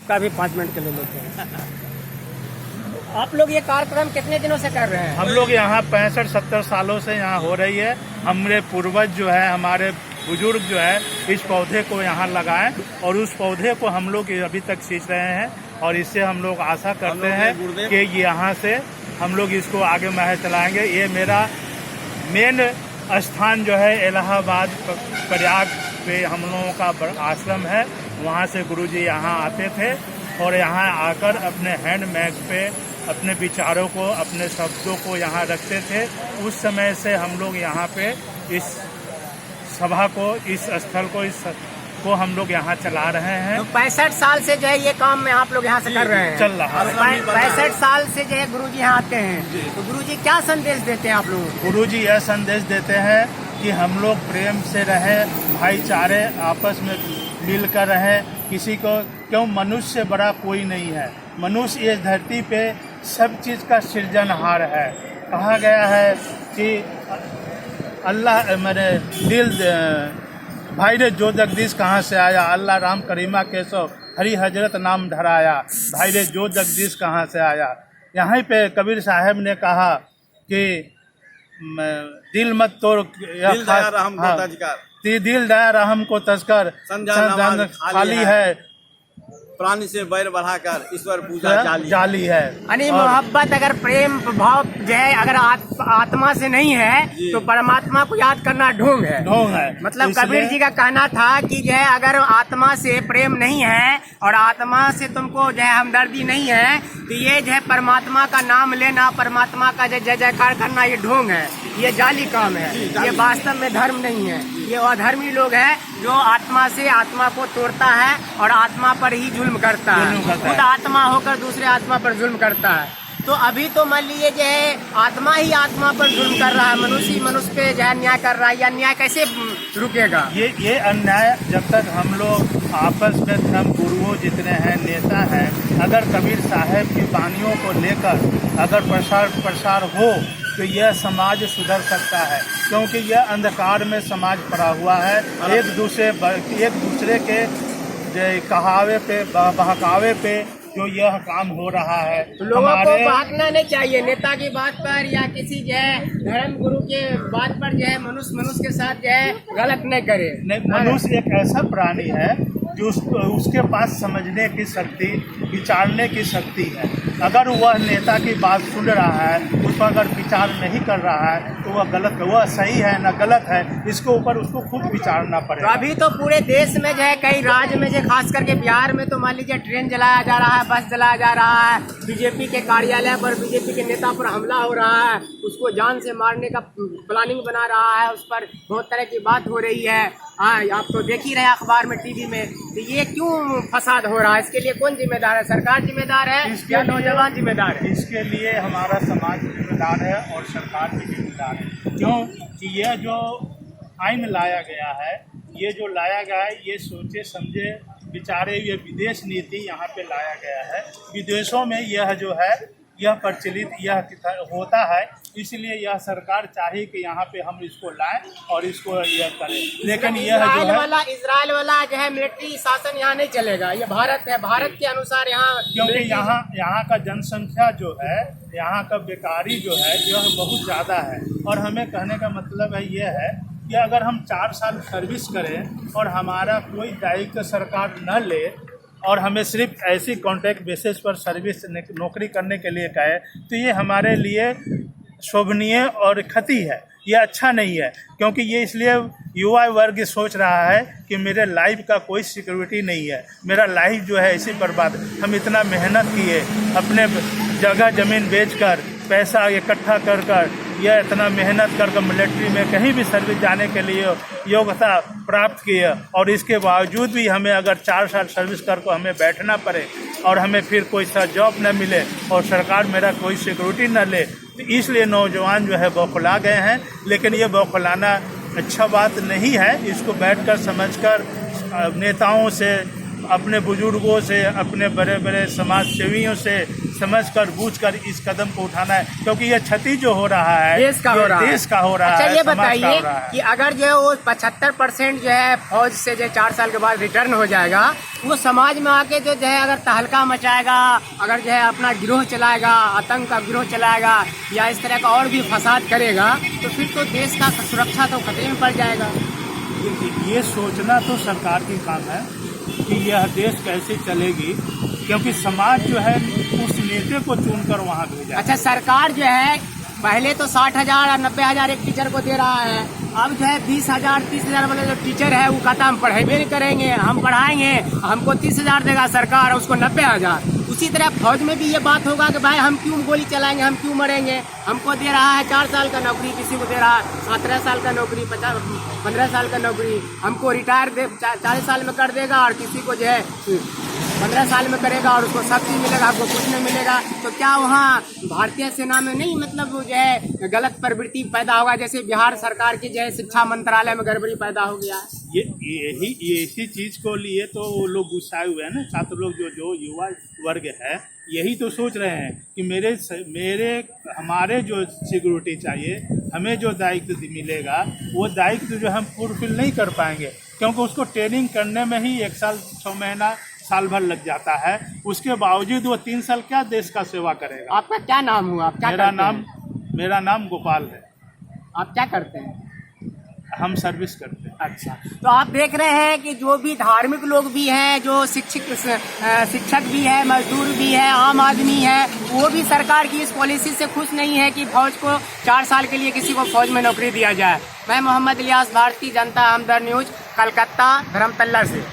का भी 5 मिनट के लिए लेते हैं। आप लोग ये कार्यक्रम कितने दिनों से कर रहे हैं? हम लोग यहाँ 65-70 सालों से यहाँ हो रही है। हमारे पूर्वज जो है, हमारे बुजुर्ग जो है, इस पौधे को यहाँ लगाएं और उस पौधे को हम लोग अभी तक सींच रहे हैं और इससे हम लोग आशा करते हैं कि यहाँ से हम लोग इसको आगे महल चलाएंगे। ये मेरा मेन स्थान जो है इलाहाबाद प्रयाग पे हम लोगों का आश्रम है। वहाँ से गुरुजी यहाँ आते थे और यहाँ आकर अपने हैंडमेड पे अपने विचारों को, अपने शब्दों को यहाँ रखते थे। उस समय से हम लोग यहाँ पे इस सभा को, इस स्थल को हम लोग यहाँ चला रहे हैं। तो 65 साल से जो है ये काम में आप लोग यहाँ से कर रहे हैं? चल रहा है। 65 साल से जो है गुरुजी यहाँ आते हैं, तो गुरुजी क्या संदेश देते हैं आप लोगों को? गुरुजी यह संदेश देते हैं कि हम लोग प्रेम से रहें, भाईचारे आपस में मिलकर रहें। किसी को क्यों, मनुष्य से बड़ा कोई नहीं है। मनुष्य इस धरती पे सब चीज़ का सृजनहार है। कहा गया है कि अल्लाह मेरे दिल भाई रे जो जगदीश कहाँ से आया, अल्लाह राम करीमा केशव हरी हजरत नाम धराया, भाई रे जो जगदीश कहाँ से आया। यहाँ पे कबीर साहब ने कहा कि दिल मत तोड़, दिल दया रहम को तस्कर खाली है, प्राणी से बैर बढ़ाकर ईश्वर पूजा जाली है। यानी मोहब्बत अगर प्रेम भाव जो है अगर आत्मा से नहीं है तो परमात्मा को याद करना ढोंग है। मतलब कबीर जी का कहना था कि जो है अगर आत्मा से प्रेम नहीं है और आत्मा से तुमको जो है हमदर्दी नहीं है तो ये जो है परमात्मा का नाम लेना, परमात्मा का जय जयकार करना ये ढोंग है, ये जाली काम है, ये वास्तव में धर्म नहीं है। ये अधर्मी लोग हैं जो आत्मा से आत्मा को तोड़ता है और आत्मा पर ही जुल्म करता है, खुद आत्मा होकर दूसरे आत्मा पर जुल्म करता है। तो अभी तो मान लीजिए जो है आत्मा ही आत्मा पर जुल्म कर रहा है, मनुष्य पे जो है न्याय कर रहा है, या न्याय कैसे रुकेगा? ये अन्याय जब तक हम लोग आपस में धर्म गुरुओं जितने हैं, नेता हैं, अगर कबीर साहब की वाणियों को लेकर अगर प्रसार हो तो यह समाज सुधर सकता है। क्योंकि यह अंधकार में समाज पड़ा हुआ है। एक दूसरे के कहावे पे, बहकावे पे जो यह काम हो रहा है। तो लोगों को बहकना नहीं चाहिए नेता की बात पर या किसी जो है धर्म गुरु के बात पर जो है मनुष्य के साथ जो है गलत नहीं करे। मनुष्य एक ऐसा प्राणी है जो उसके पास समझने की शक्ति, विचारने की शक्ति है। अगर वह नेता की बात सुन रहा है, उस पर अगर विचार नहीं कर रहा है तो वह गलत है। वह सही है ना गलत है, इसके ऊपर उसको खुद विचारना पड़ेगा। तो अभी तो पूरे देश में जो है कई राज्य में जो खास करके बिहार में तो मान लीजिए ट्रेन जलाया जा रहा है, बस जलाया जा रहा है, बीजेपी के कार्यालय पर बीजेपी के नेता पर हमला हो रहा है, उसको जान से मारने का प्लानिंग बना रहा है, उस पर बहुत तरह की बात हो रही है। हाँ, आप तो देख ही रहे अखबार में, टीवी में। तो ये क्यों फसाद हो रहा है? इसके लिए कौन जिम्मेदार है? सरकार जिम्मेदार है या नौजवान जिम्मेदार है? इसके लिए हमारा समाज जिम्मेदार है और सरकार भी जिम्मेदार है। क्यों कि यह जो आइन लाया गया है, ये सोचे समझे विचारे ये विदेश नीति यहाँ पे लाया गया है। विदेशों में यह जो है यह प्रचलित यह होता है, इसलिए यह सरकार चाहिए कि यहाँ पे हम इसको लाएं और इसको यह करें। लेकिन यह जो है इजराइल वाला जो है मिलिट्री शासन यहाँ नहीं चलेगा। ये भारत है, भारत के अनुसार यहाँ, क्योंकि यहाँ का जनसंख्या जो है, यहाँ का बेकारी जो है यह बहुत ज़्यादा है। और हमें कहने का मतलब है यह है कि अगर हम 4 साल सर्विस करें और हमारा कोई दायित्व सरकार न ले और हमें सिर्फ ऐसी कॉन्ट्रैक्ट बेसिस पर सर्विस नौकरी करने के लिए कहे तो ये हमारे लिए शोभनीय और क्षति है। ये अच्छा नहीं है। क्योंकि ये इसलिए युवा वर्ग सोच रहा है कि मेरे लाइफ का कोई सिक्योरिटी नहीं है, मेरा लाइफ जो है इसी बर्बाद। हम इतना मेहनत किए, अपने जगह ज़मीन बेचकर पैसा इकट्ठा कर यह इतना मेहनत कर मिलिट्री में कहीं भी सर्विस जाने के लिए योग्यता प्राप्त की है, और इसके बावजूद भी हमें अगर 4 साल सर्विस करके हमें बैठना पड़े और हमें फिर कोई सा जॉब न मिले और सरकार मेरा कोई सिक्योरिटी न ले, तो इसलिए नौजवान जो है बौखला गए हैं। लेकिन ये बौखलाना अच्छा बात नहीं है। इसको बैठकर समझकर नेताओं से, अपने बुजुर्गों से, अपने बड़े बड़े समाज सेवियों से समझकर बूझकर इस कदम को उठाना है, क्योंकि ये क्षति जो हो रहा है देश का हो रहा है। देश का हो रहा अच्छा है, ये समाज का बताइए हो रहा है। कि अगर जो है वो 75% जो है फौज से जो 4 साल के बाद रिटर्न हो जाएगा, वो समाज में आके जो है अगर तहलका मचाएगा, अगर जो है अपना गिरोह चलाएगा, आतंक का गिरोह चलाएगा या इस तरह का और भी फसाद करेगा, तो फिर तो देश का सुरक्षा तो खतरे में पड़ जाएगा। ये सोचना तो सरकार की काम है कि यह देश कैसे चलेगी, क्योंकि समाज जो है उस नेता को चुनकर वहाँ भेजा। अच्छा, सरकार जो है पहले तो 60,000 और 90,000 एक टीचर को दे रहा है, अब जो है 20,000 30,000 वाले जो टीचर है वो कहता हम पढ़ेबे नहीं करेंगे, हम पढ़ाएंगे, हमको 30,000 देगा सरकार, उसको 90,000। उसी तरह फौज में भी ये बात होगा कि भाई हम क्यों गोली चलाएंगे, हम क्यों मरेंगे, हमको दे रहा है 4 साल का नौकरी, किसी को दे रहा है 17 साल का नौकरी, 15 साल का नौकरी, हमको रिटायर 40 साल में कर देगा और किसी को जो है 15 साल में करेगा और उसको सब चीज़ मिलेगा, आपको कुछ नहीं मिलेगा। तो क्या वहाँ भारतीय सेना में नहीं मतलब जो है गलत प्रवृत्ति पैदा होगा, जैसे बिहार सरकार की जो है शिक्षा मंत्रालय में गड़बड़ी पैदा हो गया है? यही चीज को लिए तो वो लोग गुस्साए हुए हैं ना, छात्र लोग, जो युवा वर्ग है, यही तो सोच रहे हैं कि हमारे जो सिक्योरिटी चाहिए, हमें जो दायित्व मिलेगा वो दायित्व जो हम फुलफिल नहीं कर पाएंगे, क्योंकि उसको ट्रेनिंग करने में ही 1 साल 6 महीना साल भर लग जाता है। उसके बावजूद वो 3 साल क्या देश का सेवा करेगा। आपका क्या नाम हुआ? आप क्या मेरा नाम गोपाल है। आप क्या करते हैं? हम सर्विस करते हैं। अच्छा, तो आप देख रहे हैं कि जो भी धार्मिक लोग भी हैं, जो शिक्षक भी है, मजदूर भी है, आम आदमी है, वो भी सरकार की इस पॉलिसी से खुश नहीं है कि फौज को 4 साल के लिए किसी को फौज में नौकरी दिया जाए। मैं मोहम्मद इलियास, भारतीय जनता हमदर्द न्यूज, कलकत्ता धर्मतल्ला से।